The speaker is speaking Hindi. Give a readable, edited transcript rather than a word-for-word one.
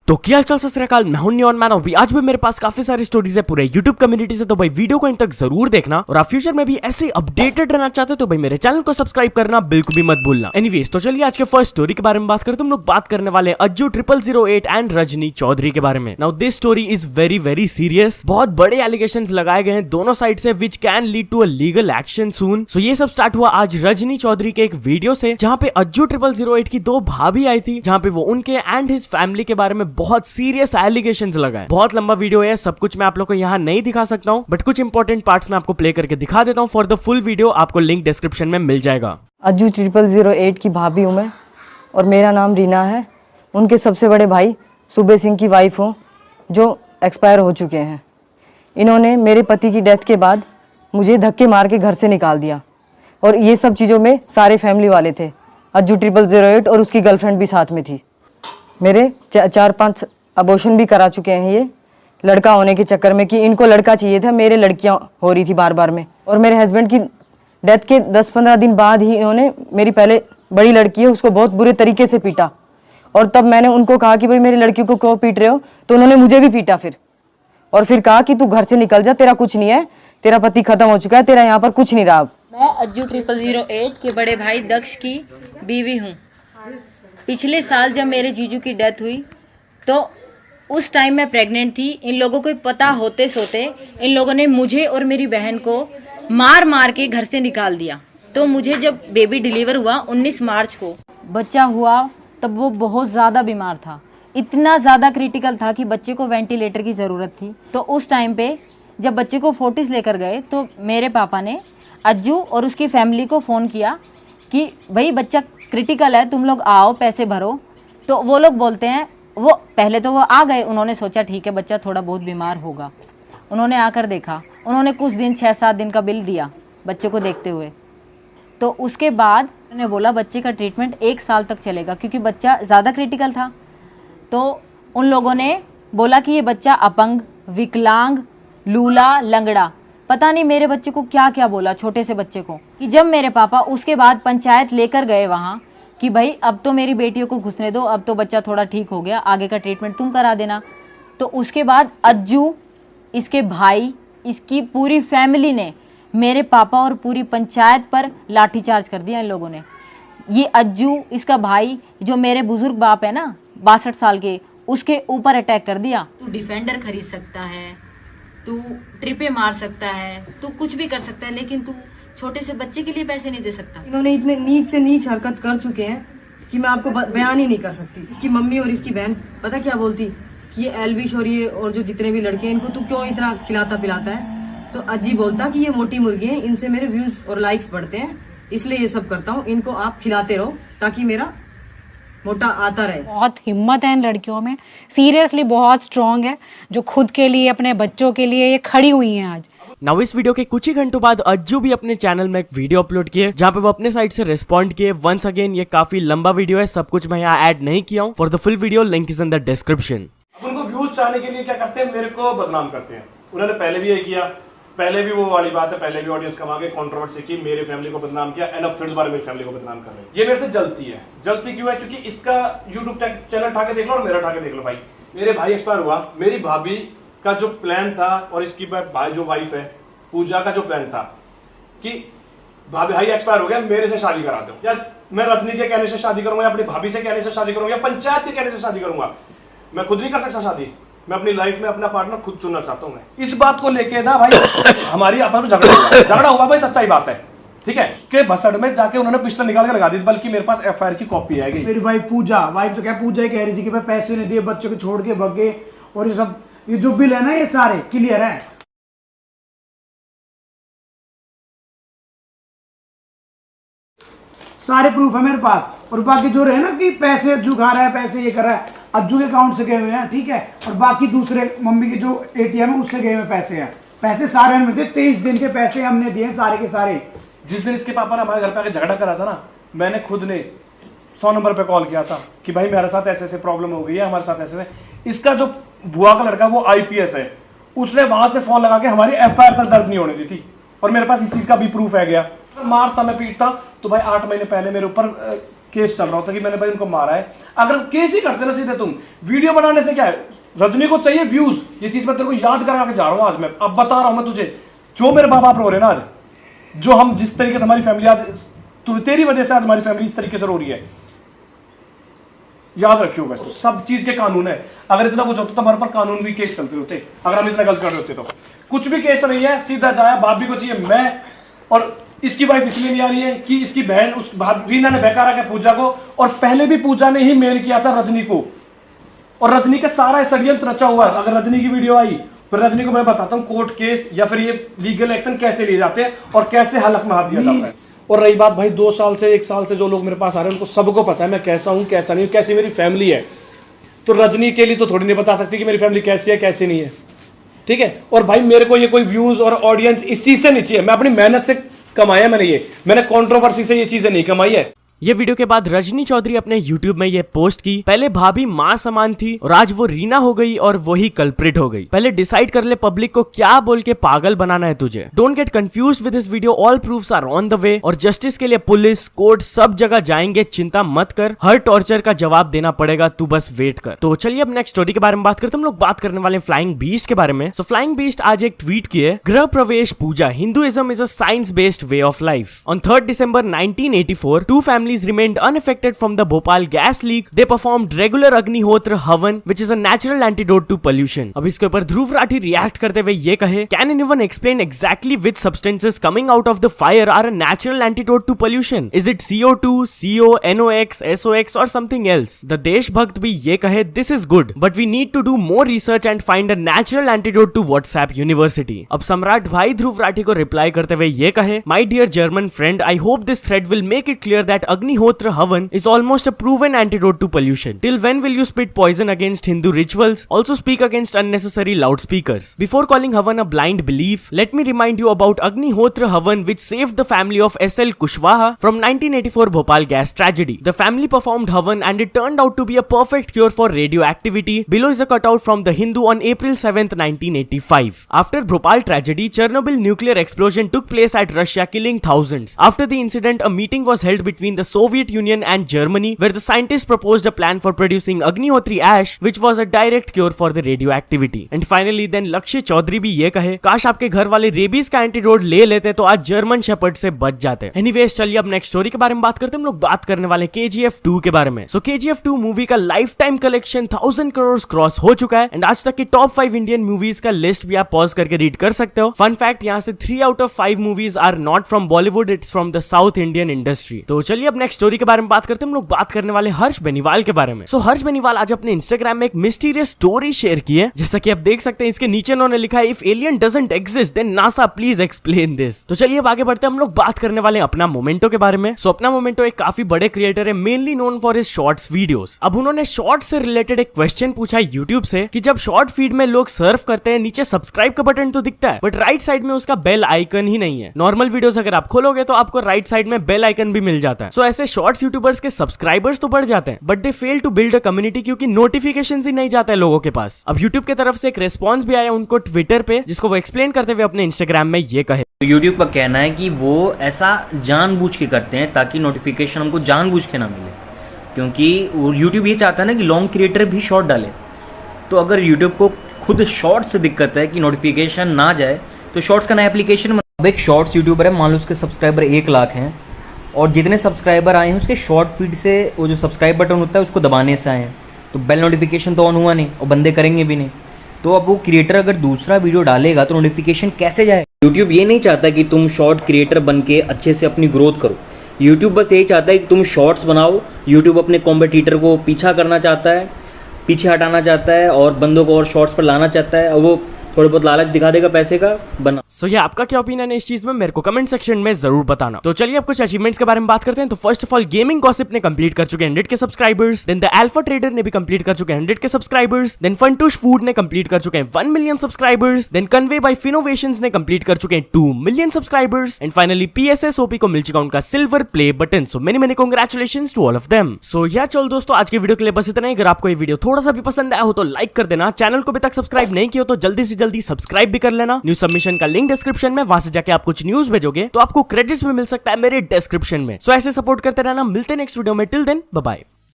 तो क्या हाल चाल सत श्री अकाल, मैं हूं न्योन मैन। अभी आज भी मेरे पास काफी सारी स्टोरीज है पूरे यूट्यूब कम्युनिटी से, तो भाई वीडियो को इन तक जरूर देखना। और आप फ्यूचर में भी ऐसे अपडेटेड रहना चाहते हो तो भाई मेरे चैनल को सब्सक्राइब करना बिल्कुल भी मत भूलना। एनीवेज, तो चलिए आज के फर्स्ट स्टोरी के बारे में बात करते हैं। हम लोग बात करने वाले अज्जू 0008 एंड रजनी चौधरी के बारे में। Now this story is very very serious. बहुत बड़े एलिगेशंस लगाए गए हैं दोनों साइड से, which can lead to a legal action soon. So ये सब स्टार्ट हुआ आज रजनी चौधरी के एक वीडियो से, जहां पे अज्जू 0008 की दो भाभी आई थी, जहां पे वो उनके एंड हिज फैमिली के बारे में बहुत सीरियस एलिगेशंस लगाए। बहुत लंबा वीडियो है, सब कुछ मैं आप लोग को यहाँ नहीं दिखा सकता हूँ, बट कुछ इंपॉर्टेंट पार्ट्स मैं आपको प्ले करके दिखा देता हूँ। फॉर द फुल वीडियो आपको लिंक डिस्क्रिप्शन में मिल जाएगा। अज्जू 0008 की भाभी हूँ मैं और मेरा नाम रीना है। उनके सबसे बड़े भाई सूबे सिंह की वाइफ हूँ जो एक्सपायर हो चुके हैं। इन्होंने मेरे पति की डेथ के बाद मुझे धक्के मार के घर से निकाल दिया और ये सब चीज़ों में सारे फैमिली वाले थे। अज्जू 0008 और उसकी गर्लफ्रेंड भी साथ में थी। मेरे 4-5 अबॉर्शन भी करा चुके हैं ये लड़का होने के चक्कर में, कि इनको लड़का चाहिए था, मेरे लड़कियां हो रही थी बार बार में। और मेरे हस्बैंड की डेथ के 10-15 दिन बाद ही इन्होंने मेरी पहले बड़ी लड़की है उसको बहुत बुरे तरीके से पीटा। और तब मैंने उनको कहा कि भाई मेरी लड़की को क्यों पीट रहे हो, तो उन्होंने मुझे भी पीटा फिर कहा कि तू घर से निकल जा, तेरा कुछ नहीं है, तेरा पति खत्म हो चुका है, तेरा यहाँ पर कुछ नहीं रहा अब। मैं अज्जू 0008 के बड़े भाई दक्ष की बीवी हूँ। पिछले साल जब मेरे जीजू की डेथ हुई तो उस टाइम मैं प्रेग्नेंट थी। इन लोगों को पता होते सोते इन लोगों ने मुझे और मेरी बहन को मार मार के घर से निकाल दिया। तो मुझे जब बेबी डिलीवर हुआ 19 मार्च को बच्चा हुआ, तब वो बहुत ज़्यादा बीमार था, इतना ज़्यादा क्रिटिकल था कि बच्चे को वेंटिलेटर की ज़रूरत थी। तो उस टाइम पे जब बच्चे को फोर्टिस लेकर गए तो मेरे पापा ने अज्जू और उसकी फैमिली को फ़ोन किया कि भाई बच्चा क्रिटिकल है, तुम लोग आओ, पैसे भरो। तो वो लोग बोलते हैं, वो पहले तो वो आ गए, उन्होंने सोचा ठीक है बच्चा थोड़ा बहुत बीमार होगा। उन्होंने आकर देखा, उन्होंने कुछ दिन 6-7 दिन का बिल दिया बच्चे को देखते हुए। तो उसके बाद उन्होंने बोला बच्चे का ट्रीटमेंट 1 साल तक चलेगा, क्योंकि बच्चा ज़्यादा क्रिटिकल था। तो उन लोगों ने बोला कि ये बच्चा अपंग, विकलांग, लूला, लंगड़ा, पता नहीं मेरे बच्चे को क्या क्या बोला, छोटे से बच्चे को। कि जब मेरे पापा उसके बाद पंचायत लेकर गए वहाँ कि भाई अब तो मेरी बेटियों को घुसने दो, अब तो बच्चा थोड़ा ठीक हो गया, आगे का ट्रीटमेंट तुम करा देना। तो उसके बाद अज्जू, इसके भाई, इसकी पूरी फैमिली ने मेरे पापा और पूरी पंचायत पर लाठीचार्ज कर दिया इन लोगों ने। ये अज्जू, इसका भाई जो मेरे बुजुर्ग बाप है ना 62 साल के, उसके ऊपर अटैक कर दिया। तू डिफेंडर खरीद सकता है, तू ट्रिपे मार सकता है, तू कुछ भी कर सकता है, लेकिन तू छोटे से बच्चे के लिए पैसे नहीं दे सकता। इन्होंने इतने नीच से नीच हरकत कर चुके हैं कि मैं आपको बयान ही नहीं कर सकती। इसकी मम्मी और इसकी बहन पता क्या बोलती कि ये एल्विश और ये और जो जितने भी लड़के हैं इनको तू क्यों इतना खिलाता पिलाता है। तो अजी बोलता कि ये मोटी मुर्गी है, इनसे मेरे व्यूज और लाइक्स बढ़ते हैं, इसलिए ये सब करता हूँ, इनको आप खिलाते रहो ताकि मेरा मोटा आता रहे। बहुत हिम्मत है इन लड़कियों में, सीरियसली बहुत स्ट्रांग है, जो खुद के लिए, अपने बच्चों के लिए ये खड़ी हुई हैं आज। नाउ इस वीडियो के कुछ ही घंटों बाद अज्जू भी अपने चैनल में एक वीडियो अपलोड किए, जहां पे वो अपने साइड से रिस्पॉन्ड किए। वंस अगेन ये काफी लंबा वीडियो है, सब कुछ मैं यहाँ ऐड नहीं किया हूँ। For the full video link is in the description. उनको व्यूज चाहने के लिए क्या करते हैं, मेरे को बदनाम करते हैं। उन्होंने पहले भी ये किया, पहले भी वो वाली बात है, पहले भी ऑडियंस कमा के कंट्रोवर्सी की, मेरी फैमिली को बदनाम किया, एंड अब फिर दोबारा मेरी फैमिली को बदनाम कर रहे हैं। ये मेरे से जलती है। जलती क्यों है? क्योंकि इसका यूट्यूब चैनल उठा के देख लो और मेरा उठा के देख लो। भाई मेरे भाई एक्सपायर हुआ, मेरी भाभी का जो प्लान था और इसकी भाई जो वाइफ है पूजा का जो प्लान था कि भाभी भाई एक्सपायर हो गया, मेरे से शादी करा दो, या मैं रजनी के कहने से शादी करूंगा, या अपनी भाभी से कहने से शादी करूंगा, या पंचायत के कहने से शादी करूंगा। मैं खुद नहीं कर सकता शादी। मैं अपनी लाइफ में अपना पार्टनर खुद चुनना चाहता हूं। मैं इस बात को लेके ना भाई हमारी आपस में झगड़ा हुआ भाई, सच्चाई बात है, ठीक है। के बसड़ में जाके उन्होंने पिस्टल निकाल के लगा दी, बल्कि मेरे पास एफआईआर की कॉपी है। मेरी वाइफ पूजा, वाइफ तो क्या पूजा ही कह रही थी कि भाई पैसे नहीं दिए, बच्चे को छोड़ के भाग गए, और ये सब ये जो बिल है ना ये सारे क्लियर है। सारे प्रूफ है मेरे पास। और बाकी जो रहे ना कि पैसे अज्जू खा रहा है, पैसे ये कर रहा है, अज्जू के अकाउंट से गए हुए हैं, ठीक है। और बाकी दूसरे मम्मी के जो एटीएम है उससे गए हुए पैसे हैं। पैसे सारे हमें थे, 23 दिन के पैसे हमने दिए सारे के सारे। जिस दिन इसके पापा ने हमारे घर पे आके झगड़ा करा था ना, मैंने खुद ने 100 नंबर पे कॉल किया था कि भाई मेरे साथ ऐसे ऐसे प्रॉब्लम हो गई है, हमारे साथ ऐसे। इसका जो बुआ का लड़का वो आईपीएस है, उसने वहां से फोन लगा के हमारी एफआईआर तक दर्ज नहीं होने दी थी, और मेरे पास इस चीज का भी प्रूफ है गया। मारता मैं पीटता तो भाई 8 महीने पहले मेरे ऊपर केस चल रहा होता कि मैंने भाई उनको मारा है। अगर केस ही करते ना सीधे, तुम वीडियो बनाने से क्या है, रजनी को चाहिए व्यूज, ये चीज मैं तेरे को याद करा के जा रहा हूँ आज। मैं अब बता रहा हूँ मैं तुझे, जो मेरे माँ बाप रो रहे हैं ना आज, जो हम जिस तरीके से हमारी फैमिली आज, तेरी वजह से आज हमारी फैमिली इस तरीके से रो रही है, याद रखियो बस। सब चीज के कानून है, अगर इतना कुछ होता तो हमारे पर कानून भी केस चलते होते, अगर हम इतना गलत कर रहे होते तो। कुछ भी केस नहीं है, सीधा जाया, भाभी को चाहिए मैं, और इसकी वाइफ इसलिए नहीं आ रही है कि इसकी बहन उस रीना ने बेकार रखा पूजा को, और पहले भी पूजा ने ही मेल किया था रजनी को, और रजनी का सारा षड्यंत्र रचा हुआ है। अगर रजनी की वीडियो आई तो रजनी को मैं बताता हूँ कोर्ट केस या फिर ये लीगल एक्शन कैसे लिए जाते हैं और कैसे हलक में हाथ दिया जाता है। और रही बात भाई 2 साल से 1 साल से जो लोग मेरे पास आ रहे हैं उनको सबको पता है मैं कैसा हूँ कैसा नहीं, कैसी मेरी फैमिली है। तो रजनी के लिए तो थोड़ी नहीं बता सकती कि मेरी फैमिली कैसी है कैसी नहीं है, ठीक है। और भाई मेरे को ये कोई व्यूज और ऑडियंस इस चीज से नहीं चाहिए, मैं अपनी मेहनत से कमाया, मैंने कंट्रोवर्सी से ये चीजें नहीं कमाई है। ये वीडियो के बाद रजनी चौधरी अपने YouTube में ये पोस्ट की, पहले भाभी माँ समान थी और आज वो रीना हो गई और वही कल्प्रिट हो गई। पहले डिसाइड कर ले पब्लिक को क्या बोल के पागल बनाना है तुझे। Don't get confused with this video, all proofs are on the way और जस्टिस के लिए पुलिस कोर्ट सब जगह जाएंगे, चिंता मत कर, हर टॉर्चर का जवाब देना पड़ेगा, तू बस वेट कर। तो चलिए अब नेक्स्ट स्टोरी के बारे में बात करते हैं। हम लोग बात करने वाले फ्लाइंग बीस्ट के बारे में। सो फ्लाइंग बीस्ट आज एक ट्वीट किए, गृह प्रवेश पूजा, Hinduism is a science based way of life. On 3rd December 1984 2 families remained unaffected from the Bhopal gas leak. They performed regular Agnihotra Havan, which is a natural antidote to pollution. अब इसके ऊपर ध्रुव राठी रिएक्ट करते हुए ये कहे, Can anyone explain exactly which substances coming out of the fire are a natural antidote to pollution? Is it CO2, CO, NOx, SOx or something else? The देशभक्त भी ये कहे, This is good, but we need to do more research and find a natural antidote to WhatsApp University. अब सम्राट भाई ध्रुव राठी को रिप्लाई करते हुए ये कहे, My dear German friend, I hope this thread will make it clear that Agnihotra Havan is almost a proven antidote to pollution. Till when will you spit poison against Hindu rituals? Also speak against unnecessary loudspeakers. Before calling Havan a blind belief, let me remind you about Agnihotra Havan, which saved the family of S.L. Kushwaha from 1984 Bhopal gas tragedy. The family performed Havan and it turned out to be a perfect cure for radioactivity. Below is a cutout from The Hindu on April 7th, 1985. After Bhopal tragedy, Chernobyl nuclear explosion took place at Russia, killing thousands. After the incident, a meeting was held between the Soviet Union and Germany, where the scientists proposed a plan for producing Agnihotri ash, which was a direct cure for the radioactivity. And finally, then लक्ष्य चौधरी भी ये कहे, काश आपके घर वाले रेबीज का एंटीडोट ले लेते तो आज जर्मन शेपर्ड से बच जाते। एनीवेज चलिए अब नेक्स्ट स्टोरी के बारे में बात करते हैं। हम लोग बात करने वाले KGF 2 के बारे में। सो KGF 2 मूवी का life time collection 1000 crore cross हो चुका है एंड आज तक की टॉप 5 इंडियन मूवीज का लिस्ट भी आप पॉज करके रीड कर सकते हो। फन फैक्ट, यहाँ से 3 out of 5 movies are not from Bollywood, it's from the south Indian industry. तो चलिए अब नेक्स्ट स्टोरी के बारे में बात करते हैं। हम लोग बात करने वाले हर्ष बेनीवाल के बारे में। सो हर्ष बेनीवाल आज अपने इंस्टाग्राम में एक मिस्टीरियस स्टोरी शेयर की है, जैसा कि आप देख सकते हैं इसके नीचे उन्होंने लिखा है, if alien doesn't exist then NASA please explain this. तो चलिए अब आगे बढ़ते हैं। हम लोग बात करने वाले हैं अपना मोमेंटो के बारे में। सो अपना मोमेंटो एक काफी बड़े क्रिएटर है, mainly known for his shorts videos. अब उन्होंने शॉर्ट्स से रिलेटेड एक क्वेश्चन पूछा यूट्यूब से कि जब शॉर्ट फीड में लोग सर्फ करते हैं, नीचे सब्सक्राइब का बटन तो दिखता है बट राइट साइड में उसका बेल आइकन ही नहीं है। नॉर्मल वीडियोस अगर आप खोलोगे तो आपको राइट साइड में बेल आइकन भी मिल जाता है। सो ऐसे शॉर्ट्स यूट्यूबर्स के सब्सक्राइबर्स तो बढ़ जाते हैं but they fail to build a community, क्योंकि नोटिफिकेशंस ही नहीं जाता है लोगों के पास। अब यूट्यूब की तरफ से एक रिस्पांस भी आया उनको ट्विटर पे, जिसको वो एक्सप्लेन करते हुए अपने इंस्टाग्राम में ये कहे। यूट्यूब का कहना है कि वो ऐसा जानबूझ के करते हैं ताकि नोटिफिकेशन हमको जानबूझ के ना मिले, क्योंकि यूट्यूब ये चाहता है ना कि लॉन्ग क्रिएटर भी शॉर्ट डाले। तो अगर यूट्यूब को खुद शॉर्ट से दिक्कत है कि नोटिफिकेशन ना जाए तो शॉर्ट्स का नया एप्लीकेशन। अब एक शॉर्ट्स यूट्यूबर है, मान लो उसके सब्सक्राइबर 1 लाख हैं और जितने सब्सक्राइबर आए हैं उसके शॉर्ट फीड से वो जो सब्सक्राइब बटन होता है उसको दबाने से आए हैं, तो बेल नोटिफिकेशन तो ऑन हुआ नहीं और बंदे करेंगे भी नहीं। तो अब वो क्रिएटर अगर दूसरा वीडियो डालेगा तो नोटिफिकेशन कैसे जाए? यूट्यूब ये नहीं चाहता कि तुम शॉर्ट क्रिएटर बन के अच्छे से अपनी ग्रोथ करो। यूट्यूब बस यही चाहता है कि तुम शॉर्ट्स बनाओ। यूट्यूब अपने कॉम्पिटिटर को पीछा करना चाहता है, पीछे हटाना चाहता है और बंदों को और शॉर्ट्स पर लाना चाहता है, और वो थोड़ा बहुत लालच दिखा देगा पैसे का बना। सो ये आपका क्या ओपिनियन है इस चीज में, मेरे को कमेंट सेक्शन में जरूर बताना। तो चलिए अब कुछ अचीवमेंट्स के बारे में बात करते हैं। तो first of all gaming gossip ने कंप्लीट कर चुके हैं 100 के subscribers. Then the alpha trader ने भी कंप्लीट कर चुके हैं 100 के सब्सक्राइबर्स। देन फंटूश फूड ने कंप्लीट कर चुके हैं 1 million subscribers. Then convey by finnovations ने कंप्लीट कर चुके हैं 2 million subscribers. And finally PSSOP को मिल चुका उनका silver play button. So many congratulations to all of them. सो या चल दोस्तों, आज के वीडियो के लिए बस इतना ही। अगर आपको ये वीडियो थोड़ा सा भी पसंद आया हो तो लाइक कर देना। चैनल को अभी तक सब्सक्राइब नहीं किया हो तो जल्दी से जल्दी सब्सक्राइब भी कर लेना। न्यूज सबमिशन का लिंक डिस्क्रिप्शन में, वहां से जाके आप कुछ न्यूज भेजोगे तो आपको क्रेडिट्स भी मिल सकता है मेरे डिस्क्रिप्शन में। सो ऐसे सपोर्ट करते रहना। मिलते हैं नेक्स्ट वीडियो में। Till then bye bye.